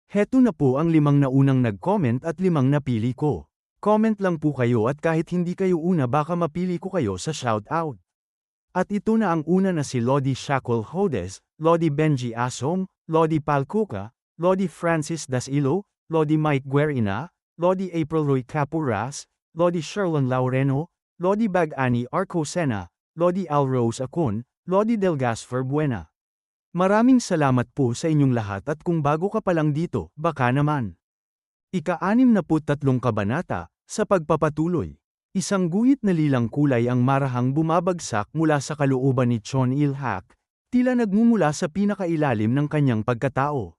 Heto na po ang 5 naunang nag-comment at 5 napili ko. Comment lang po kayo at kahit hindi kayo una baka mapili ko kayo sa shoutout. At ito na ang una na si Lodi Shackle Hodes, Lodi Benji Asong, Lodi Palcuca, Lodi Francis Dasilo, Lodi Mike Guerina, Lodi April Roy Capuras, Lodi Sherlon Laureno, Lodi Bagani Arcosena, Lodi Alrose Acon, Lodi Delgasfer Buena. Maraming salamat po sa inyong lahat at kung bago ka pa lang dito, baka naman. Ika-63 kabanata, sa pagpapatuloy. Isang guhit na lilang kulay ang marahang bumabagsak mula sa kalooban ni Chon Il-hak, tila nagmumula sa pinakailalim ng kanyang pagkatao.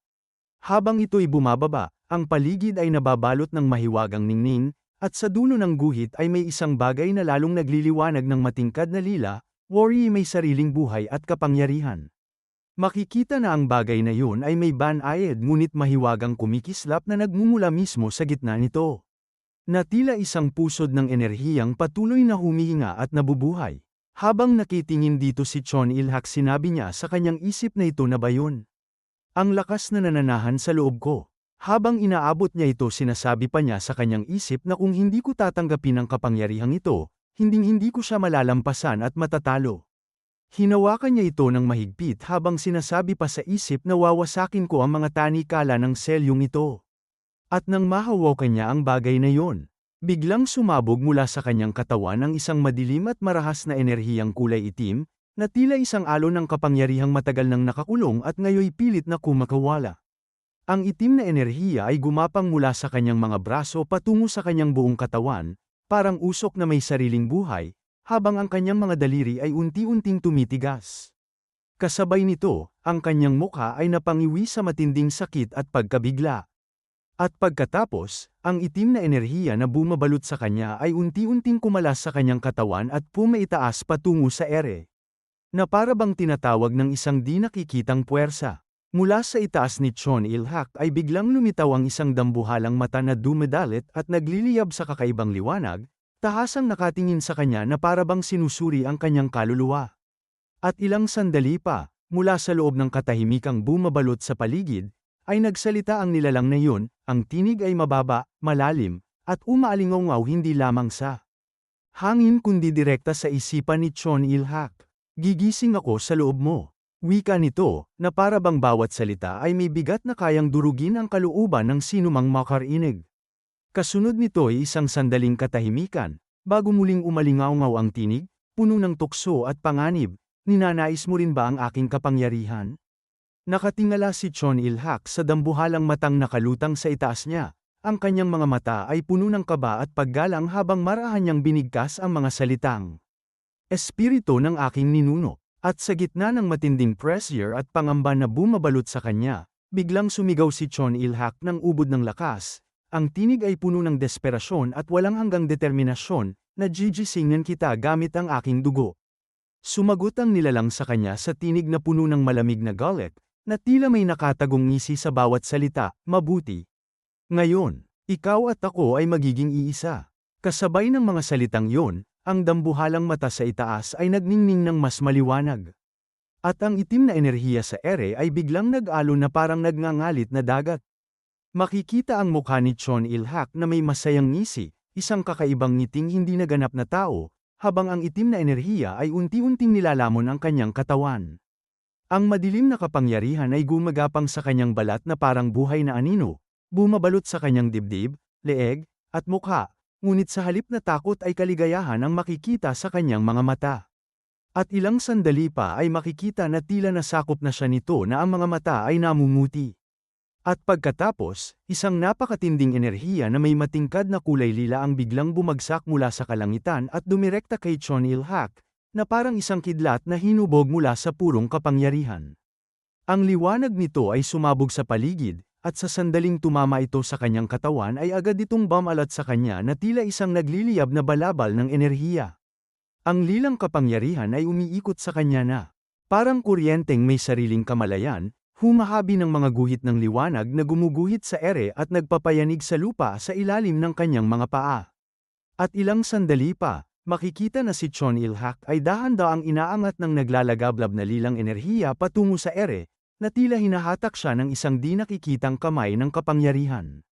Habang ito'y bumababa, ang paligid ay nababalot ng mahiwagang ningning, at sa dulo ng guhit ay may isang bagay na lalong nagliliwanag ng matingkad na lila, worry may sariling buhay at kapangyarihan. Makikita na ang bagay na yun ay may banayad ngunit mahiwagang kumikislap na nagmumula mismo sa gitna nito. Na tila isang pusod ng enerhiyang patuloy na humihinga at nabubuhay. Habang nakitingin dito si Chon Il-hak sinabi niya sa kanyang isip na ito na ba yun? Ang lakas na nananahan sa loob ko. Habang inaabot niya ito sinasabi pa niya sa kanyang isip na kung hindi ko tatanggapin ang kapangyarihang ito, hinding-hindi ko siya malalampasan at matatalo. Hinawakan niya ito ng mahigpit habang sinasabi pa sa isip na wawasakin ko ang mga tanikala ng selyong ito. At nang mahawakan niya ang bagay na yon, biglang sumabog mula sa kanyang katawan ang isang madilim at marahas na enerhiyang kulay itim, na tila isang alon ng kapangyarihang matagal nang nakakulong at ngayoy pilit na kumakawala. Ang itim na enerhiya ay gumapang mula sa kanyang mga braso patungo sa kanyang buong katawan, parang usok na may sariling buhay, habang ang kanyang mga daliri ay unti-unting tumitigas. Kasabay nito, ang kanyang mukha ay napangiwi sa matinding sakit at pagkabigla. At pagkatapos, ang itim na enerhiya na bumabalot sa kanya ay unti-unting kumalas sa kanyang katawan at pumaitaas patungo sa ere. Na para bang tinatawag ng isang di nakikitang puwersa. Mula sa itaas ni Chon Il-hak ay biglang lumitaw ang isang dambuhalang mata na dumedalit at nagliliyab sa kakaibang liwanag, tahasang nakatingin sa kanya na para bang sinusuri ang kanyang kaluluwa. At ilang sandali pa, mula sa loob ng katahimikang bumabalot sa paligid, ay nagsalita ang nilalang na yun, ang tinig ay mababa, malalim, at umaalingaw hindi lamang sa hangin kundi direkta sa isipan ni Chon Il-hak. Gigising ako sa loob mo. Wika nito, na para bang bawat salita ay may bigat na kayang durugin ang kalooban ng sinumang makarinig. Kasunod nito ay isang sandaling katahimikan, bago muling umalingaw ang tinig, puno ng tukso at panganib, ninanais mo rin ba ang aking kapangyarihan? Nakatingala si Chon Il-hak sa dambuhalang matang nakalutang sa itaas niya, ang kanyang mga mata ay puno ng kaba at paggalang habang marahan niyang binigkas ang mga salitang espiritu ng aking ninuno. At sa gitna ng matinding pressure at pangamba na bumabalot sa kanya, biglang sumigaw si Chon Il-hak ng ubod ng lakas. Ang tinig ay puno ng desperasyon at walang hanggang determinasyon, na gigisingan kita gamit ang aking dugo. Sumagot ang nilalang sa kanya sa tinig na puno ng malamig na galit, na tila may nakatagong ngisi sa bawat salita, mabuti. Ngayon, ikaw at ako ay magiging iisa. Kasabay ng mga salitang yon, ang dambuhalang mata sa itaas ay nagningning ng mas maliwanag. At ang itim na enerhiya sa ere ay biglang nag-alon na parang nagngangalit na dagat. Makikita ang mukha ni Chon Il-hak na may masayang ngisi, isang kakaibang ngiting hindi naganap na tao, habang ang itim na enerhiya ay unti-unting nilalamon ang kanyang katawan. Ang madilim na kapangyarihan ay gumagapang sa kanyang balat na parang buhay na anino, bumabalot sa kanyang dibdib, leeg, at mukha, ngunit sa halip na takot ay kaligayahan ang makikita sa kanyang mga mata. At ilang sandali pa ay makikita na tila nasakop na siya nito na ang mga mata ay namumuti. At pagkatapos, isang napakatinding enerhiya na may matingkad na kulay lila ang biglang bumagsak mula sa kalangitan at dumirekta kay Chon Il-hak, na parang isang kidlat na hinubog mula sa purong kapangyarihan. Ang liwanag nito ay sumabog sa paligid, at sa sandaling tumama ito sa kanyang katawan ay agad itong bumalat sa kanya na tila isang nagliliyab na balabal ng enerhiya. Ang lilang kapangyarihan ay umiikot sa kanya na parang kuryenteng may sariling kamalayan, humahabi ng mga guhit ng liwanag na gumuguhit sa ere at nagpapayanig sa lupa sa ilalim ng kanyang mga paa. At ilang sandali pa, makikita na si Chon Il-hak ay dahan-daang inaangat ng naglalagablab na lilang enerhiya patungo sa ere, na tila hinahatak siya ng isang di nakikitang kamay ng kapangyarihan.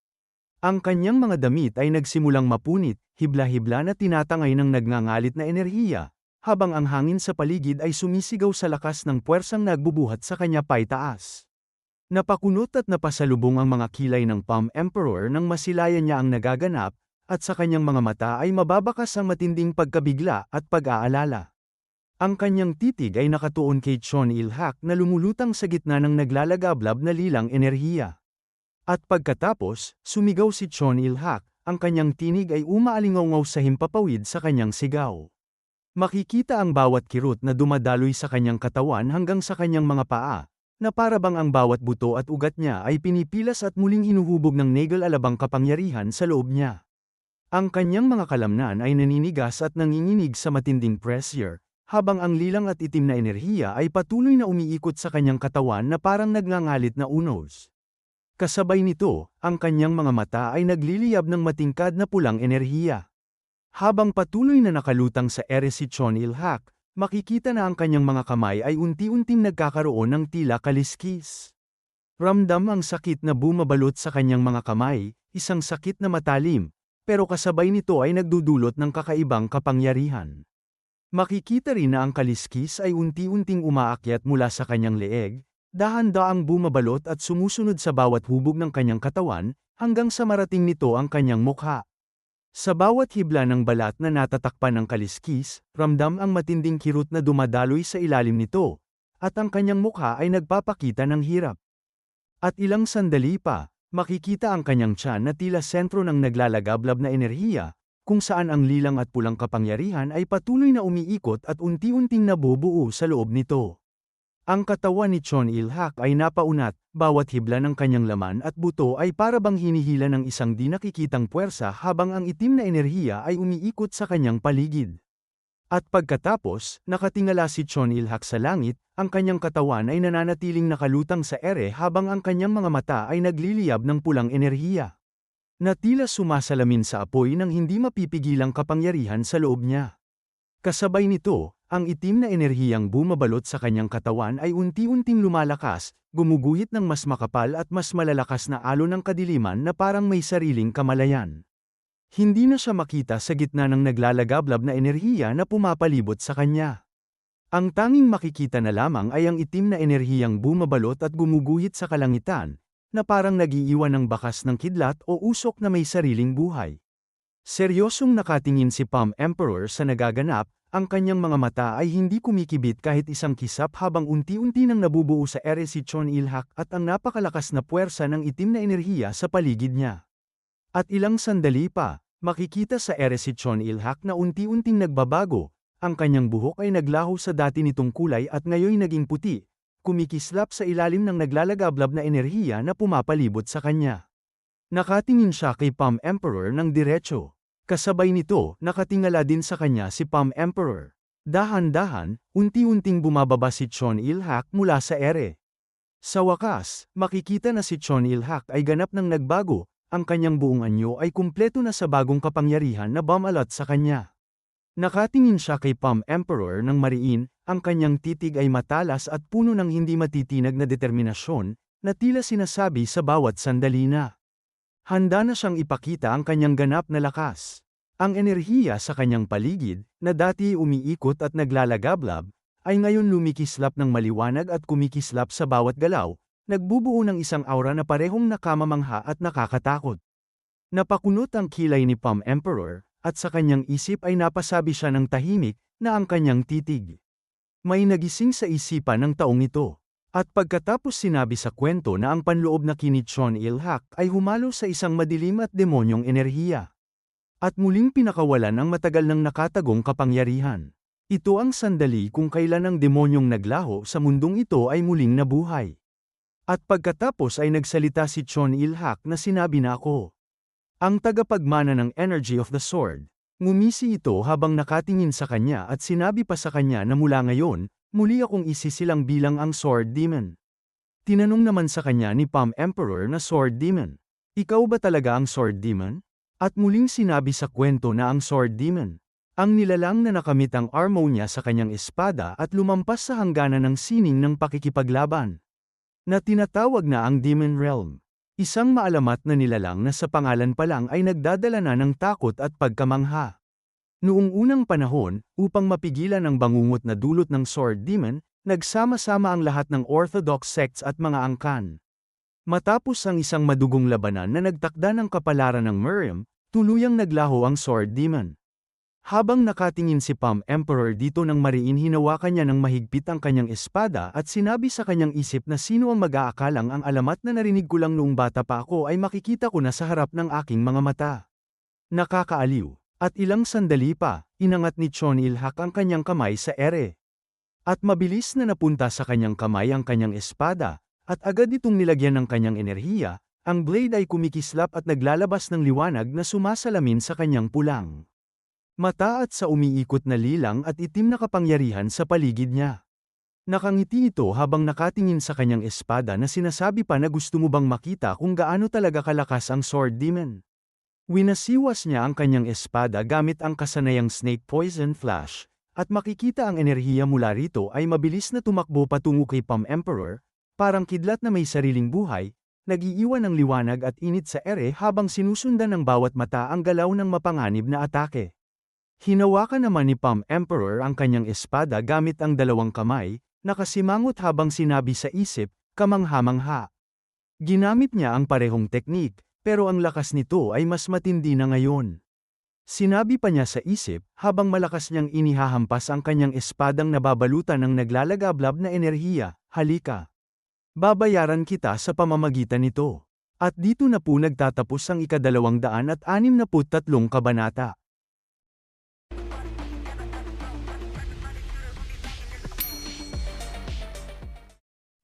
Ang kanyang mga damit ay nagsimulang mapunit, hibla-hibla na tinatangay ng nagngangalit na enerhiya, habang ang hangin sa paligid ay sumisigaw sa lakas ng puwersang nagbubuhat sa kanya paitaas. Napakunot at napasalubong ang mga kilay ng Palm Emperor nang masilayan niya ang nagaganap, at sa kanyang mga mata ay mababakas ang matinding pagkabigla at pag-aalala. Ang kanyang titig ay nakatuon kay Chon Il-hak na lumulutang sa gitna ng naglalagablab na lilang enerhiya. At pagkatapos, sumigaw si Chon Il-hak, ang kanyang tinig ay umaalingaw sa himpapawid sa kanyang sigaw. Makikita ang bawat kirot na dumadaloy sa kanyang katawan hanggang sa kanyang mga paa, na parabang ang bawat buto at ugat niya ay pinipilas at muling hinuhubog ng negal-alabang kapangyarihan sa loob niya. Ang kanyang mga kalamnan ay naninigas at nanginginig sa matinding pressure, habang ang lilang at itim na enerhiya ay patuloy na umiikot sa kanyang katawan na parang nagngangalit na unos. Kasabay nito, ang kanyang mga mata ay nagliliyab ng matingkad na pulang enerhiya. Habang patuloy na nakalutang sa ere si Chon Il-hak, makikita na ang kanyang mga kamay ay unti-unting nagkakaroon ng tila kaliskis. Ramdam ang sakit na bumabalot sa kanyang mga kamay, isang sakit na matalim, pero kasabay nito ay nagdudulot ng kakaibang kapangyarihan. Makikita rin na ang kaliskis ay unti-unting umaakyat mula sa kanyang leeg, dahan-daang bumabalot at sumusunod sa bawat hubog ng kanyang katawan, hanggang sa marating nito ang kanyang mukha. Sa bawat hibla ng balat na natatakpan ng kaliskis, ramdam ang matinding kirot na dumadaloy sa ilalim nito, at ang kanyang mukha ay nagpapakita ng hirap. At ilang sandali pa, makikita ang kanyang tiyan na tila sentro ng naglalagablab na enerhiya, kung saan ang lilang at pulang kapangyarihan ay patuloy na umiikot at unti-unting nabubuo sa loob nito. Ang katawan ni Chon Il-hak ay napaunat, bawat hibla ng kanyang laman at buto ay parabang hinihila ng isang di nakikitang puwersa habang ang itim na enerhiya ay umiikot sa kanyang paligid. At pagkatapos, nakatingala si Chon Il-hak sa langit, ang kanyang katawan ay nananatiling nakalutang sa ere habang ang kanyang mga mata ay nagliliyab ng pulang enerhiya, na tila sumasalamin sa apoy ng hindi mapipigilang kapangyarihan sa loob niya. Kasabay nito, ang itim na enerhiyang bumabalot sa kanyang katawan ay unti-unting lumalakas, gumuguhit ng mas makapal at mas malalakas na alon ng kadiliman na parang may sariling kamalayan. Hindi na siya makita sa gitna ng naglalagablab na enerhiya na pumapalibot sa kanya. Ang tanging makikita na lamang ay ang itim na enerhiyang bumabalot at gumuguhit sa kalangitan, na parang nag-iiwan ng bakas ng kidlat o usok na may sariling buhay. Seryosong nakatingin si Palm Emperor sa nagaganap, ang kanyang mga mata ay hindi kumikibit kahit isang kisap habang unti-unti nang nabubuo sa ere si Chon Il-hak at ang napakalakas na puwersa ng itim na enerhiya sa paligid niya. At ilang sandali pa, makikita sa ere si Chon Il-hak na unti-unting nagbabago, ang kanyang buhok ay naglaho sa dati nitong kulay at ngayon naging puti, kumikislap sa ilalim ng naglalagablab na enerhiya na pumapalibot sa kanya. Nakatingin siya kay Palm Emperor ng diretso. Kasabay nito, nakatingala din sa kanya si Palm Emperor. Dahan-dahan, unti-unting bumababa si Chon Il-hak mula sa ere. Sa wakas, makikita na si Chon Il-hak ay ganap ng nagbago, ang kanyang buong anyo ay kumpleto na sa bagong kapangyarihan na bumalot sa kanya. Nakatingin siya kay Palm Emperor ng mariin, ang kanyang titig ay matalas at puno ng hindi matitinag na determinasyon, na tila sinasabi sa bawat sandali na handa na siyang ipakita ang kanyang ganap na lakas. Ang enerhiya sa kanyang paligid, na dati umiikot at naglalagablab, ay ngayon lumikislap ng maliwanag at kumikislap sa bawat galaw, nagbubuo ng isang aura na parehong nakamamangha at nakakatakot. Napakunot ang kilay ni Palm Emperor, at sa kanyang isip ay napasabi siya ng tahimik, na ang kanyang titig may nagising sa isipan ng taong ito. At pagkatapos sinabi sa kwento na ang panloob na kini Chon Il-hak ay humalo sa isang madilim at demonyong enerhiya. At muling pinakawalan ang matagal nang nakatagong kapangyarihan. Ito ang sandali kung kailan ang demonyong naglaho sa mundong ito ay muling nabuhay. At pagkatapos ay nagsalita si Chon Il-hak na sinabi na ako ang tagapagmana ng Energy of the Sword. Ngumisi ito habang nakatingin sa kanya at sinabi pa sa kanya na mula ngayon, muli akong isisilang bilang ang Sword Demon. Tinanong naman sa kanya ni Palm Emperor na Sword Demon, ikaw ba talaga ang Sword Demon? At muling sinabi sa kwento na ang Sword Demon, ang nilalang na nakamit ang armo niya sa kanyang espada at lumampas sa hangganan ng sining ng pakikipaglaban. na tinatawag na ang Demon Realm. Isang maalamat na nilalang na sa pangalan pa lang ay nagdadala na ng takot at pagkamangha. Noong unang panahon, upang mapigilan ang bangungot na dulot ng Sword Demon, nagsama-sama ang lahat ng Orthodox sects at mga angkan. Matapos ang isang madugong labanan na nagtakda ng kapalaran ng Miriam, tuluyang naglaho ang Sword Demon. Habang nakatingin si Palm Emperor dito ng mariin, hinawakan niya ng mahigpit ang kanyang espada at sinabi sa kanyang isip na sino ang mag-aakalang ang alamat na narinig ko lang noong bata pa ako ay makikita ko na sa harap ng aking mga mata. Nakakaaliw. At ilang sandali pa, inangat ni Chon Il-hak ang kanyang kamay sa ere. At mabilis na napunta sa kanyang kamay ang kanyang espada, at agad itong nilagyan ng kanyang enerhiya, ang blade ay kumikislap at naglalabas ng liwanag na sumasalamin sa kanyang pulang mata at sa umiikot na lilang at itim na kapangyarihan sa paligid niya. Nakangiti ito habang nakatingin sa kanyang espada na sinasabi pa na gusto mo bang makita kung gaano talaga kalakas ang Sword Demon? Winasiwas niya ang kanyang espada gamit ang kasanayang Snake Poison Flash, at makikita ang enerhiya mula rito ay mabilis na tumakbo patungo kay Palm Emperor, parang kidlat na may sariling buhay, nag-iiwan ng liwanag at init sa ere habang sinusundan ng bawat mata ang galaw ng mapanganib na atake. Hinawakan naman ni Palm Emperor ang kanyang espada gamit ang dalawang kamay, nakasimangot habang sinabi sa isip, kamangha-mangha. Ginamit niya ang parehong teknik, pero ang lakas nito ay mas matindi na ngayon. Sinabi pa niya sa isip, habang malakas niyang inihahampas ang kanyang espadang nababalutan ng naglalagablab na enerhiya, halika. Babayaran kita sa pamamagitan nito. At dito na po nagtatapos ang 263 kabanata.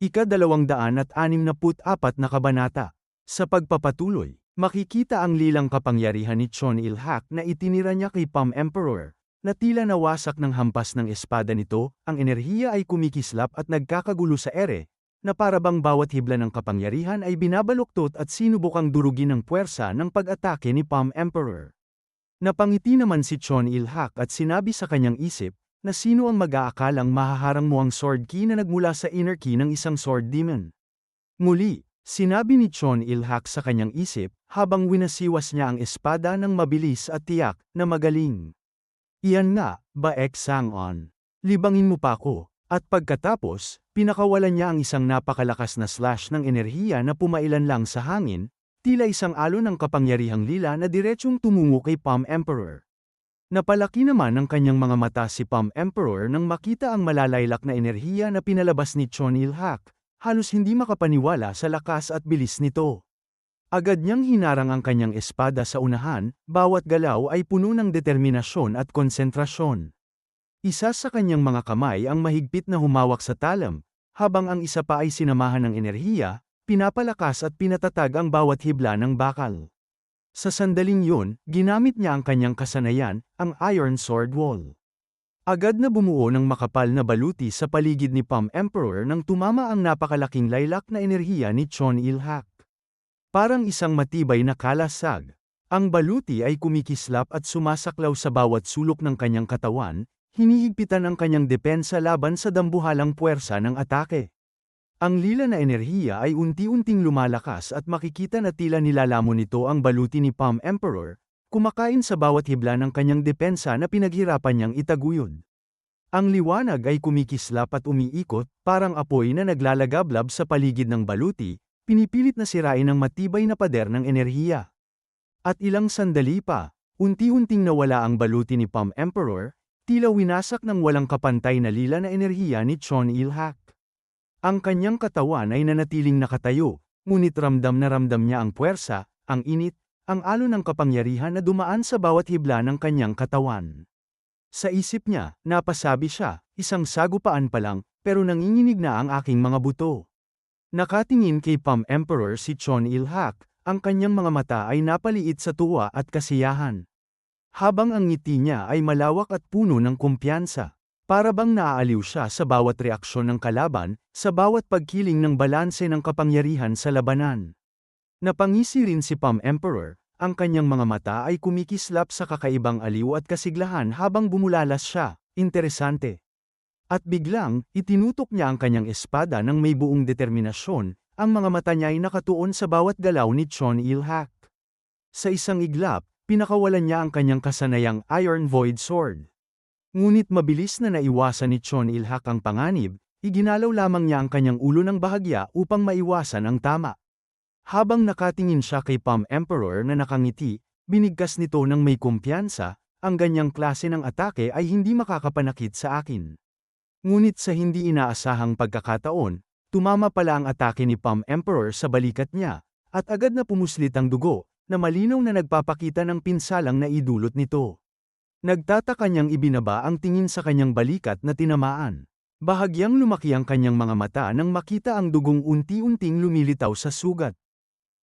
Ika-264 na kabanata. Sa pagpapatuloy, makikita ang lilang kapangyarihan ni Chon Il-hak na itinira niya kay Palm Emperor, na tila nawasak ng hampas ng espada nito, ang enerhiya ay kumikislap at nagkakagulo sa ere, na parabang bawat hibla ng kapangyarihan ay binabaluktot at sinubukang durugin ng puwersa ng pag-atake ni Palm Emperor. Napangiti naman si Chon Il-hak at sinabi sa kanyang isip, na sino ang mag-aakalang mahaharang mo ang sword key na nagmula sa inner key ng isang Sword Demon. Muli, sinabi ni Chon Il-hak sa kanyang isip, habang winasiwas niya ang espada ng mabilis at tiyak, na magaling. Iyan nga, Baek Sang-on. Libangin mo pa ako. At pagkatapos, pinakawalan niya ang isang napakalakas na slash ng enerhiya na pumailan lang sa hangin, tila isang alon ng kapangyarihang lila na diretsyong tumungo kay Palm Emperor. Napalaki naman ang kanyang mga mata si Palm Emperor nang makita ang malalaylak na enerhiya na pinalabas ni Chon Il-hak, halos hindi makapaniwala sa lakas at bilis nito. Agad niyang hinarang ang kanyang espada sa unahan, bawat galaw ay puno ng determinasyon at konsentrasyon. Isa sa kanyang mga kamay ang mahigpit na humawak sa talam, habang ang isa pa ay sinamahan ng enerhiya, pinapalakas at pinatatag ang bawat hibla ng bakal. Sa sandaling yun, ginamit niya ang kanyang kasanayan, ang Iron Sword Wall. Agad na bumuo ng makapal na baluti sa paligid ni Palm Emperor nang tumama ang napakalaking laylak na enerhiya ni Chon Il-hak. Parang isang matibay na kalasag. Ang baluti ay kumikislap at sumasaklaw sa bawat sulok ng kanyang katawan, hinihigpitan ang kanyang depensa laban sa dambuhalang puwersa ng atake. Ang lila na enerhiya ay unti-unting lumalakas at makikita na tila nilalamon nito ang baluti ni Palm Emperor, kumakain sa bawat hibla ng kanyang depensa na pinaghirapan niyang itaguyod. Ang liwanag ay kumikislap at umiikot, parang apoy na naglalagablab sa paligid ng baluti, pinipilit na sirain ang matibay na pader ng enerhiya. At ilang sandali pa, unti-unting nawala ang baluti ni Palm Emperor, tila winasak ng walang kapantay na lila na enerhiya ni Chon Il-hak. Ang kanyang katawan ay nanatiling nakatayo, ngunit ramdam na ramdam niya ang puwersa, ang init, ang alon ng kapangyarihan na dumaan sa bawat hibla ng kanyang katawan. Sa isip niya, napasabi siya, isang sagupaan pa lang, pero nanginginig na ang aking mga buto. Nakatingin kay Palm Emperor si Chon Il-hak, ang kanyang mga mata ay napaliit sa tuwa at kasiyahan. Habang ang ngiti niya ay malawak at puno ng kumpiyansa. Para bang naaaliw siya sa bawat reaksyon ng kalaban, sa bawat pagkiling ng balanse ng kapangyarihan sa labanan. Napangisi rin si Palm Emperor, ang kanyang mga mata ay kumikislap sa kakaibang aliw at kasiglahan habang bumulalas siya, interesante. At biglang, itinutok niya ang kanyang espada ng may buong determinasyon, ang mga mata niya ay nakatuon sa bawat galaw ni Chon Il-hak. Sa isang iglap, pinakawalan niya ang kanyang kasanayang Iron Void Sword. Ngunit mabilis na naiwasan ni Chon Il-hak ang panganib, iginalaw lamang niya ang kanyang ulo ng bahagya upang maiwasan ang tama. Habang nakatingin siya kay Palm Emperor na nakangiti, binigkas nito ng may kumpiyansa, ang ganyang klase ng atake ay hindi makakapanakit sa akin. Ngunit sa hindi inaasahang pagkakataon, tumama pala ang atake ni Palm Emperor sa balikat niya, at agad na pumuslit ang dugo, na malinaw na nagpapakita ng pinsalang na idulot nito. Nagtataka niyang ibinaba ang tingin sa kanyang balikat na tinamaan. Bahagyang lumaki ang kanyang mga mata nang makita ang dugong unti-unting lumilitaw sa sugat.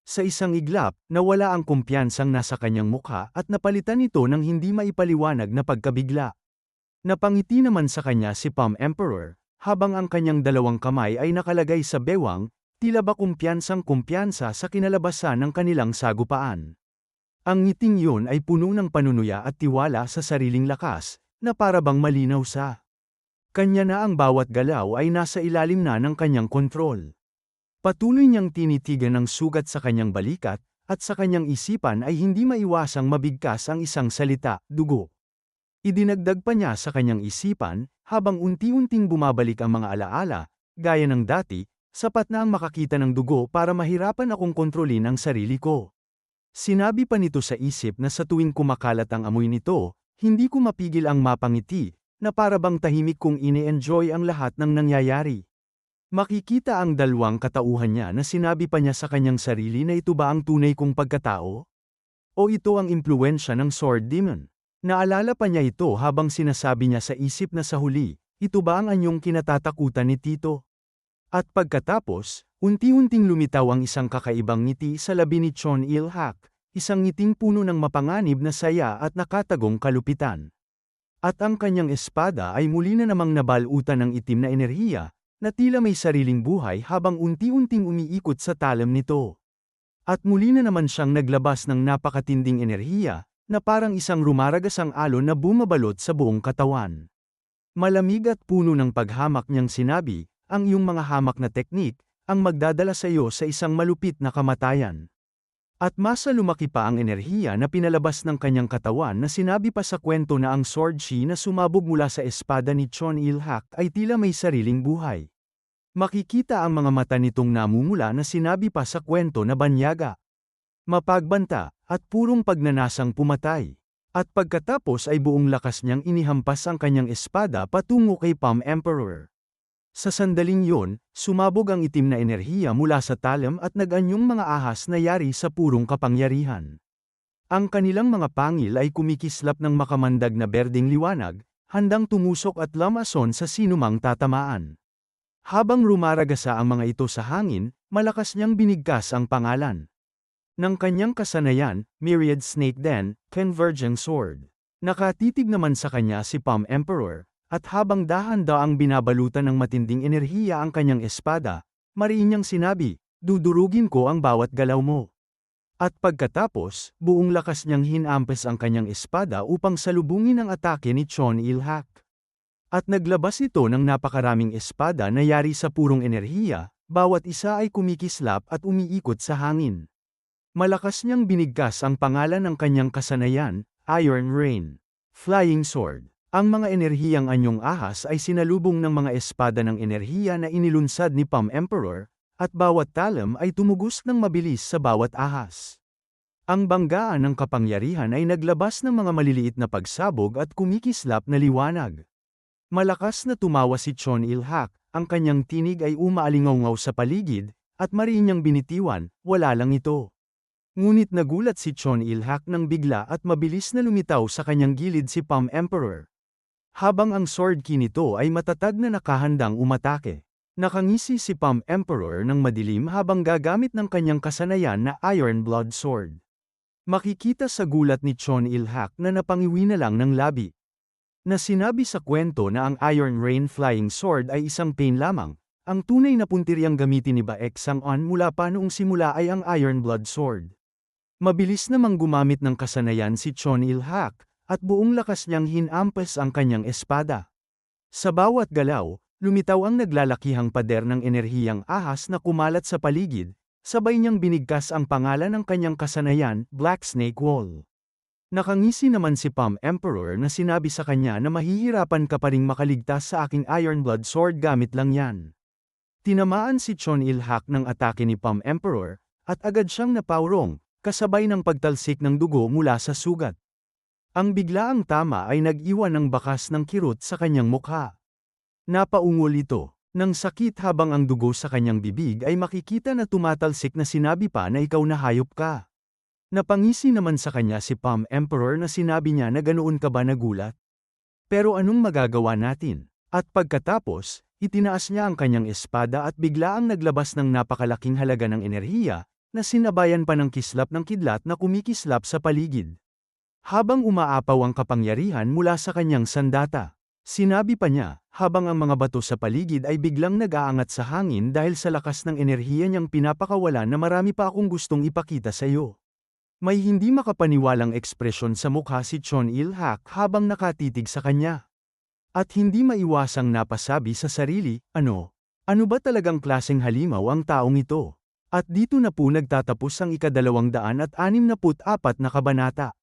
Sa isang iglap, nawala ang kumpiyansang nasa kanyang mukha at napalitan ito ng hindi maipaliwanag na pagkabigla. Napangiti naman sa kanya si Palm Emperor, habang ang kanyang dalawang kamay ay nakalagay sa bewang, tila ba kumpiyansang kumpiyansa sa kinalabasan ng kanilang sagupaan. Ang ngiting yun ay puno ng panunuya at tiwala sa sariling lakas, na para bang malinaw sa kanya na ang bawat galaw ay nasa ilalim na ng kanyang kontrol. Patuloy niyang tinitigan ang sugat sa kanyang balikat, at sa kanyang isipan ay hindi maiwasang mabigkas ang isang salita, dugo. Idinagdag pa niya sa kanyang isipan, habang unti-unting bumabalik ang mga alaala, gaya ng dati, sapat na ang makakita ng dugo para mahirapan akong kontrolin ang sarili ko. Sinabi pa nito sa isip na sa tuwing kumakalat ang amoy nito, hindi ko mapigil ang mapangiti, na para bang tahimik kong ine-enjoy ang lahat ng nangyayari. Makikita ang dalawang katauhan niya na sinabi pa niya sa kanyang sarili na ito ba ang tunay kong pagkatao? O ito ang impluwensya ng Sword Demon? Naalala pa niya ito habang sinasabi niya sa isip na sa huli, ito ba ang anyong kinatatakutan ni Tito? At pagkatapos, unti-unting lumitaw ang isang kakaibang ngiti sa labi ni Chon Il-hak, isang ngiting puno ng mapanganib na saya at nakatagong kalupitan. At ang kanyang espada ay muli na namang nabalutan ng itim na enerhiya, na tila may sariling buhay habang unti-unting umiikot sa talam nito. At muli na naman siyang naglabas ng napakatinding enerhiya, na parang isang rumaragasang alon na bumabalot sa buong katawan. Malamig at puno ng paghamak niyang sinabi, ang iyong mga hamak na teknik, ang magdadala sa iyo sa isang malupit na kamatayan. At masa lumaki pa ang enerhiya na pinalabas ng kanyang katawan na sinabi pa sa kwento na ang sword chi na sumabog mula sa espada ni Chon Il-hak ay tila may sariling buhay. Makikita ang mga mata nitong namumula na sinabi pa sa kwento na banyaga, mapagbanta, at purong pagnanasang pumatay. At pagkatapos ay buong lakas niyang inihampas ang kanyang espada patungo kay Palm Emperor. Sa sandaling yon, sumabog ang itim na enerhiya mula sa talam at nag-anyong mga ahas na yari sa purong kapangyarihan. Ang kanilang mga pangil ay kumikislap ng makamandag na berdeng liwanag, handang tumusok at lamason sa sinumang tatamaan. Habang rumaragasa ang mga ito sa hangin, malakas niyang binigkas ang pangalan ng kanyang kasanayan, Myriad Snake Den, Converging Sword. Nakatitig naman sa kanya si Palm Emperor, at habang dahan-daang binabalutan ng matinding enerhiya ang kanyang espada, mariin niyang sinabi, dudurugin ko ang bawat galaw mo. At pagkatapos, buong lakas niyang hinampes ang kanyang espada upang salubungin ang atake ni Chon Il-hak. At naglabas ito ng napakaraming espada na yari sa purong enerhiya, bawat isa ay kumikislap at umiikot sa hangin. Malakas niyang binigkas ang pangalan ng kanyang kasanayan, Iron Rain. Flying Sword. Ang mga enerhiyang anyong ahas ay sinalubong ng mga espada ng enerhiya na inilunsad ni Palm Emperor, at bawat talam ay tumugos ng mabilis sa bawat ahas. Ang banggaan ng kapangyarihan ay naglabas ng mga maliliit na pagsabog at kumikislap na liwanag. Malakas na tumawa si Chon Il-hak, ang kanyang tinig ay umaalingaw sa paligid, at mariin niyang binitiwan, wala lang ito. Ngunit nagulat si Chon Il-hak nang bigla at mabilis na lumitaw sa kanyang gilid si Palm Emperor. Habang ang sword ki nito ay matatag na nakahandang umatake. Nakangisi si Palm Emperor ng madilim habang gagamit ng kanyang kasanayan na Iron Blood Sword. Makikita sa gulat ni Chon Il-hak na napangiwi na lang ng labi. Na sinabi sa kwento na ang Iron Rain Flying Sword ay isang pain lamang, ang tunay na puntiryang gamitin ni Baek Sang-on mula pa noong simula ay ang Iron Blood Sword. Mabilis namang gumamit ng kasanayan si Chon Il-hak, at buong lakas niyang hinampes ang kanyang espada. Sa bawat galaw, lumitaw ang naglalakihang pader ng enerhiyang ahas na kumalat sa paligid, sabay niyang binigkas ang pangalan ng kanyang kasanayan, Black Snake Wall. Nakangisi naman si Palm Emperor na sinabi sa kanya na mahihirapan ka pa ring makaligtas sa aking Ironblood Sword gamit lang yan. Tinamaan si Chon Il-hak ng atake ni Palm Emperor, at agad siyang napawrong, kasabay ng pagtalsik ng dugo mula sa sugat. Ang biglaang tama ay nag-iwan ng bakas ng kirot sa kanyang mukha. Napaungol ito, ng sakit habang ang dugo sa kanyang bibig ay makikita na tumatalsik na sinabi pa na ikaw na hayop ka. Napangisi naman sa kanya si Palm Emperor na sinabi niya na ganoon ka ba nagulat? Pero anong magagawa natin? At pagkatapos, itinaas niya ang kanyang espada at biglaang naglabas ng napakalaking halaga ng enerhiya, na sinabayan pa ng kislap ng kidlat na kumikislap sa paligid. Habang umaapaw ang kapangyarihan mula sa kanyang sandata, sinabi pa niya, habang ang mga bato sa paligid ay biglang nag-aangat sa hangin dahil sa lakas ng enerhiya niyang pinapakawalan na marami pa akong gustong ipakita sa iyo. May hindi makapaniwalang ekspresyon sa mukha si Chon Il-hak habang nakatitig sa kanya. At hindi maiwasang napasabi sa sarili, ano ba talagang klaseng halimaw ang taong ito? At dito na po nagtatapos ang ika-264 na kabanata.